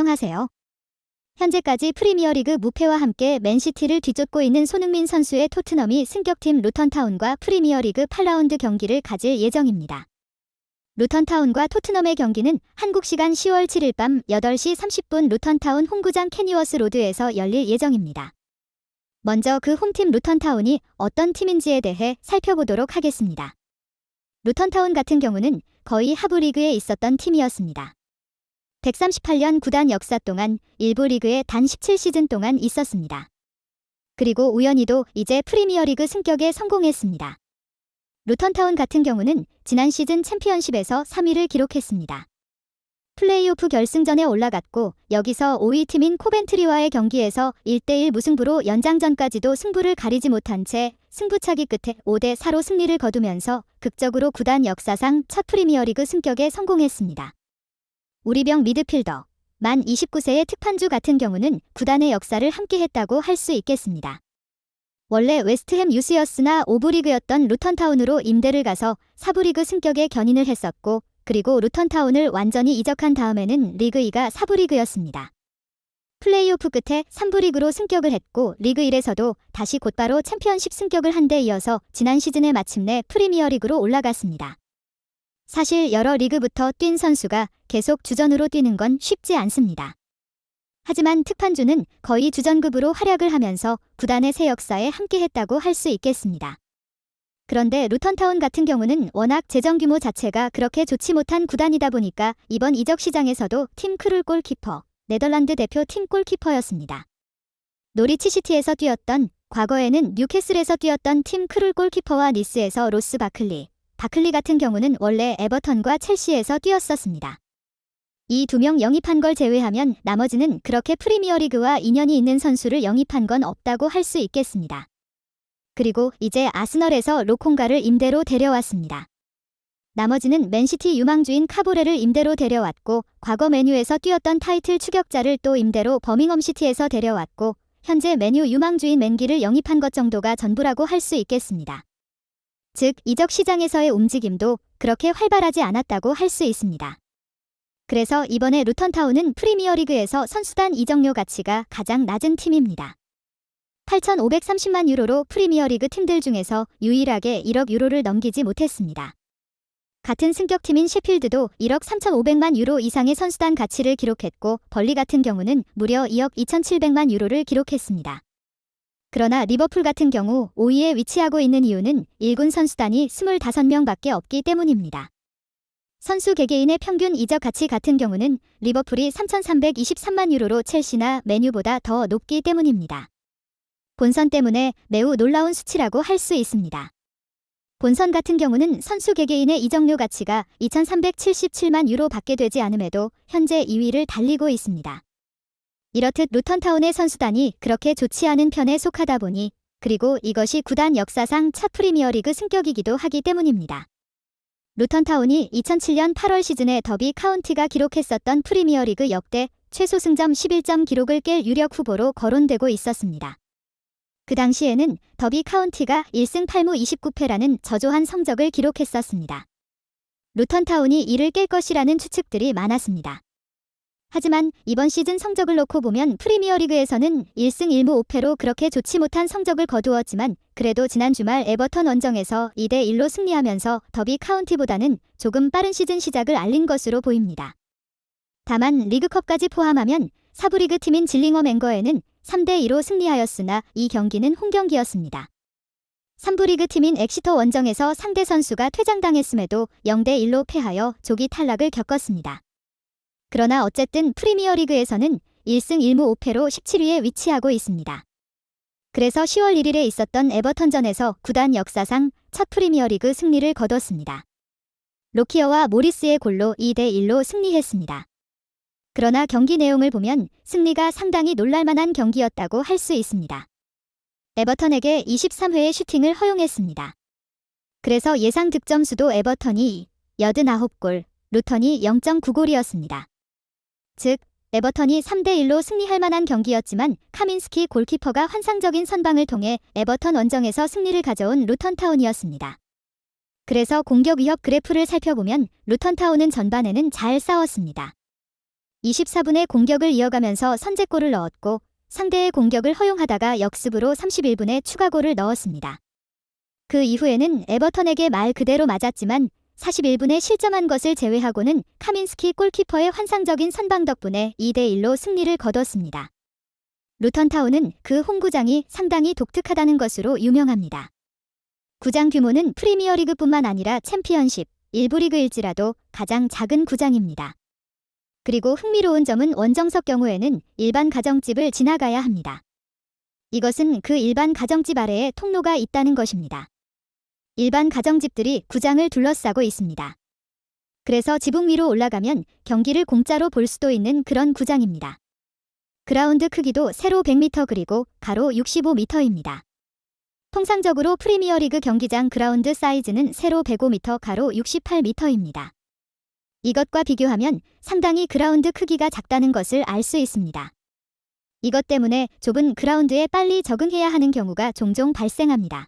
안녕하세요. 현재까지 프리미어리그 무패와 함께 맨시티를 뒤쫓고 있는 손흥민 선수의 토트넘이 승격팀 루턴타운과 프리미어리그 8라운드 경기를 가질 예정입니다. 루턴타운과 토트넘의 경기는 한국 시간 10월 7일 밤 8시 30분 루턴타운 홈구장 캐니워스 로드에서 열릴 예정입니다. 먼저 그 홈팀 루턴타운이 어떤 팀인지에 대해 살펴보도록 하겠습니다. 루턴타운 같은 경우는 거의 하부 리그에 있었던 팀이었습니다. 138년 구단 역사 동안 일부 리그에 단 17시즌 동안 있었습니다. 그리고 우연히도 이제 프리미어리그 승격에 성공했습니다. 루턴타운 같은 경우는 지난 시즌 챔피언십에서 3위를 기록했습니다. 플레이오프 결승전에 올라갔고 여기서 5위 팀인 코벤트리와의 경기에서 1대1 무승부로 연장전까지도 승부를 가리지 못한 채 승부차기 끝에 5대4로 승리를 거두면서 극적으로 구단 역사상 첫 프리미어리그 승격에 성공했습니다. 우리병 미드필더, 만 29세의 특판주 같은 경우는 구단의 역사를 함께했다고 할 수 있겠습니다. 원래 웨스트햄 유스였으나 5부 리그였던 루턴타운으로 임대를 가서 4부 리그 승격에 견인을 했었고 그리고 루턴타운을 완전히 이적한 다음에는 리그 2가 4부 리그였습니다. 플레이오프 끝에 3부 리그로 승격을 했고 리그 1에서도 다시 곧바로 챔피언십 승격을 한 데 이어서 지난 시즌에 마침내 프리미어리그로 올라갔습니다. 사실 여러 리그부터 뛴 선수가 계속 주전으로 뛰는 건 쉽지 않습니다. 하지만 특판주는 거의 주전급으로 활약을 하면서 구단의 새 역사에 함께했다고 할 수 있겠습니다. 그런데 루턴타운 같은 경우는 워낙 재정 규모 자체가 그렇게 좋지 못한 구단이다 보니까 이번 이적 시장에서도 팀 크룰 골키퍼, 네덜란드 대표팀 골키퍼였습니다. 노리치 시티에서 뛰었던, 과거에는 뉴캐슬에서 뛰었던 팀 크룰 골키퍼와 니스에서 로스 바클리 같은 경우는 원래 에버턴과 첼시에서 뛰었었습니다. 이 두 명 영입한 걸 제외하면 나머지는 그렇게 프리미어리그와 인연이 있는 선수를 영입한 건 없다고 할 수 있겠습니다. 그리고 이제 아스널에서 로콩가를 임대로 데려왔습니다. 나머지는 맨시티 유망주인 카보레를 임대로 데려왔고 과거 메뉴에서 뛰었던 타이틀 추격자를 또 임대로 버밍엄 시티에서 데려왔고 현재 메뉴 유망주인 맨기를 영입한 것 정도가 전부라고 할 수 있겠습니다. 즉 이적 시장에서의 움직임도 그렇게 활발하지 않았다고 할 수 있습니다. 그래서 이번에 루턴타운은 프리미어리그에서 선수단 이적료 가치가 가장 낮은 팀입니다. 8,530만 유로로 프리미어리그 팀들 중에서 유일하게 1억 유로를 넘기지 못했습니다. 같은 승격팀인 셰필드도 1억 3,500만 유로 이상의 선수단 가치를 기록했고 벌리 같은 경우는 무려 2억 2,700만 유로를 기록했습니다. 그러나 리버풀 같은 경우 5위에 위치하고 있는 이유는 1군 선수단이 25명밖에 없기 때문입니다. 선수 개개인의 평균 이적 가치 같은 경우는 리버풀이 3,323만 유로로 첼시나 메뉴보다 더 높기 때문입니다. 본선 때문에 매우 놀라운 수치라고 할 수 있습니다. 본선 같은 경우는 선수 개개인의 이적료 가치가 2,377만 유로밖에 되지 않음에도 현재 2위를 달리고 있습니다. 이렇듯 루턴타운의 선수단이 그렇게 좋지 않은 편에 속하다 보니 그리고 이것이 구단 역사상 첫 프리미어리그 승격이기도 하기 때문입니다. 루턴타운이 2007년 8월 시즌에 더비 카운티가 기록했었던 프리미어리그 역대 최소 승점 11점 기록을 깰 유력 후보로 거론되고 있었습니다. 그 당시에는 더비 카운티가 1승 8무 29패라는 저조한 성적을 기록했었습니다. 루턴타운이 이를 깰 것이라는 추측들이 많았습니다. 하지만 이번 시즌 성적을 놓고 보면 프리미어리그에서는 1승 1무 5패로 그렇게 좋지 못한 성적을 거두었지만 그래도 지난 주말 에버턴 원정에서 2대1로 승리하면서 더비 카운티보다는 조금 빠른 시즌 시작을 알린 것으로 보입니다. 다만 리그컵까지 포함하면 사부 리그 팀인 질링엄 앵거에는 3대2로 승리하였으나 이 경기는 홈경기였습니다. 3부 리그 팀인 엑시터 원정에서 상대 선수가 퇴장당했음에도 0대1로 패하여 조기 탈락을 겪었습니다. 그러나 어쨌든 프리미어리그에서는 1승 1무 5패로 17위에 위치하고 있습니다. 그래서 10월 1일에 있었던 에버턴전에서 구단 역사상 첫 프리미어리그 승리를 거뒀습니다. 로키어와 모리스의 골로 2대1로 승리했습니다. 그러나 경기 내용을 보면 승리가 상당히 놀랄만한 경기였다고 할 수 있습니다. 에버턴에게 23회의 슈팅을 허용했습니다. 그래서 예상 득점수도 에버턴이 89골, 루턴이 0.9골이었습니다. 즉, 에버턴이 3대1로 승리할 만한 경기였지만 카민스키 골키퍼가 환상적인 선방을 통해 에버턴 원정에서 승리를 가져온 루턴타운이었습니다. 그래서 공격 위협 그래프를 살펴보면 루턴타운은 전반에는 잘 싸웠습니다. 24분의 공격을 이어가면서 선제골을 넣었고 상대의 공격을 허용하다가 역습으로 31분에 추가골을 넣었습니다. 그 이후에는 에버턴에게 말 그대로 맞았지만 41분에 실점한 것을 제외하고는 카민스키 골키퍼의 환상적인 선방 덕분에 2대1로 승리를 거뒀습니다. 루턴타운은 그 홈구장이 상당히 독특하다는 것으로 유명합니다. 구장 규모는 프리미어리그뿐만 아니라 챔피언십, 일부 리그일지라도 가장 작은 구장입니다. 그리고 흥미로운 점은 원정석 경우에는 일반 가정집을 지나가야 합니다. 이것은 그 일반 가정집 아래에 통로가 있다는 것입니다. 일반 가정집들이 구장을 둘러싸고 있습니다. 그래서 지붕 위로 올라가면 경기를 공짜로 볼 수도 있는 그런 구장입니다. 그라운드 크기도 세로 100m 그리고 가로 65m입니다. 통상적으로 프리미어리그 경기장 그라운드 사이즈는 세로 105m, 가로 68m입니다. 이것과 비교하면 상당히 그라운드 크기가 작다는 것을 알 수 있습니다. 이것 때문에 좁은 그라운드에 빨리 적응해야 하는 경우가 종종 발생합니다.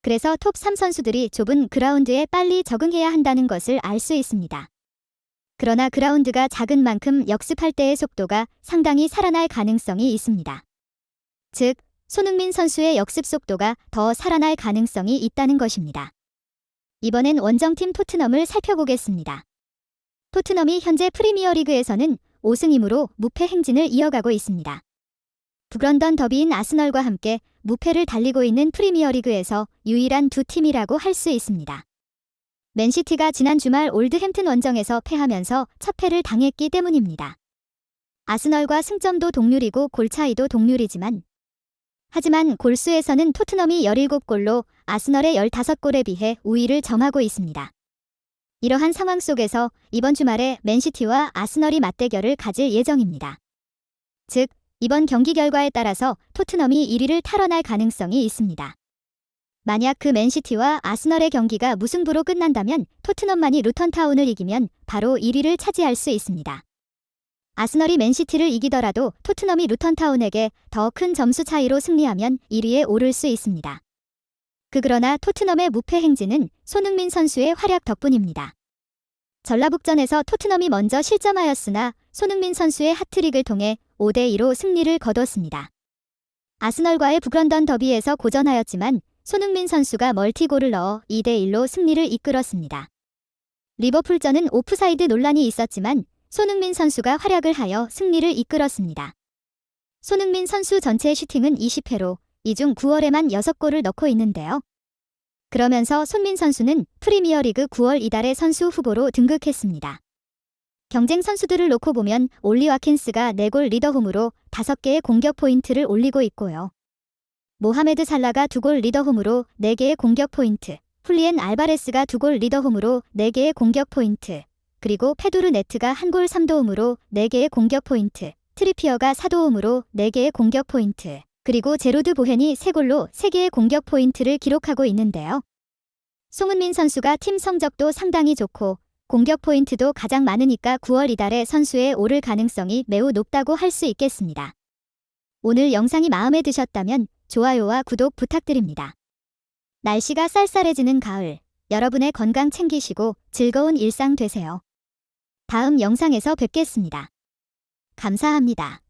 그래서 톱3 선수들이 좁은 그라운드에 빨리 적응해야 한다는 것을 알 수 있습니다. 그러나 그라운드가 작은 만큼 역습할 때의 속도가 상당히 살아날 가능성이 있습니다. 즉, 손흥민 선수의 역습 속도가 더 살아날 가능성이 있다는 것입니다. 이번엔 원정팀 토트넘을 살펴보겠습니다. 토트넘이 현재 프리미어리그에서는 5승2무로 무패 행진을 이어가고 있습니다. 북런던 더비인 아스널과 함께 무패를 달리고 있는 프리미어리그에서 유일한 두 팀이라고 할 수 있습니다. 맨시티가 지난 주말 올드햄튼 원정에서 패하면서 첫 패를 당했기 때문입니다. 아스널과 승점도 동률이고 골차이도 동률이지만 하지만 골수에서는 토트넘이 17골로 아스널의 15골에 비해 우위를 점하고 있습니다. 이러한 상황 속에서 이번 주말에 맨시티와 아스널이 맞대결을 가질 예정입니다. 즉, 이번 경기 결과에 따라서 토트넘이 1위를 탈환할 가능성이 있습니다. 만약 그 맨시티와 아스널의 경기가 무승부로 끝난다면 토트넘만이 루턴타운을 이기면 바로 1위를 차지할 수 있습니다. 아스널이 맨시티를 이기더라도 토트넘이 루턴타운에게 더 큰 점수 차이로 승리하면 1위에 오를 수 있습니다. 그러나 토트넘의 무패 행진은 손흥민 선수의 활약 덕분입니다. 전라북전에서 토트넘이 먼저 실점하였으나 손흥민 선수의 하트릭을 통해 5대2로 승리를 거뒀습니다. 아스널과의 북런던 더비에서 고전하였지만 손흥민 선수가 멀티골을 넣어 2대1로 승리를 이끌었습니다. 리버풀전은 오프사이드 논란이 있었지만 손흥민 선수가 활약을 하여 승리를 이끌었습니다. 손흥민 선수 전체 슈팅은 20회로 이 중 9월에만 6골을 넣고 있는데요. 그러면서 손민 선수는 프리미어리그 9월 이달의 선수 후보로 등극했습니다. 경쟁 선수들을 놓고 보면 올리 와킨스가 4골 리더홈으로 5개의 공격 포인트를 올리고 있고요. 모하메드 살라가 2골 리더홈으로 4개의 공격 포인트, 훌리엔 알바레스가 2골 리더홈으로 4개의 공격 포인트, 그리고 페두르 네트가 1골 3도움으로 4개의 공격 포인트, 트리피어가 4도움으로 4개의 공격 포인트, 그리고 제로드 보헨이 3골로 3개의 공격 포인트를 기록하고 있는데요. 손흥민 선수가 팀 성적도 상당히 좋고 공격 포인트도 가장 많으니까 9월 이달에 선수에 오를 가능성이 매우 높다고 할 수 있겠습니다. 오늘 영상이 마음에 드셨다면 좋아요와 구독 부탁드립니다. 날씨가 쌀쌀해지는 가을, 여러분의 건강 챙기시고 즐거운 일상 되세요. 다음 영상에서 뵙겠습니다. 감사합니다.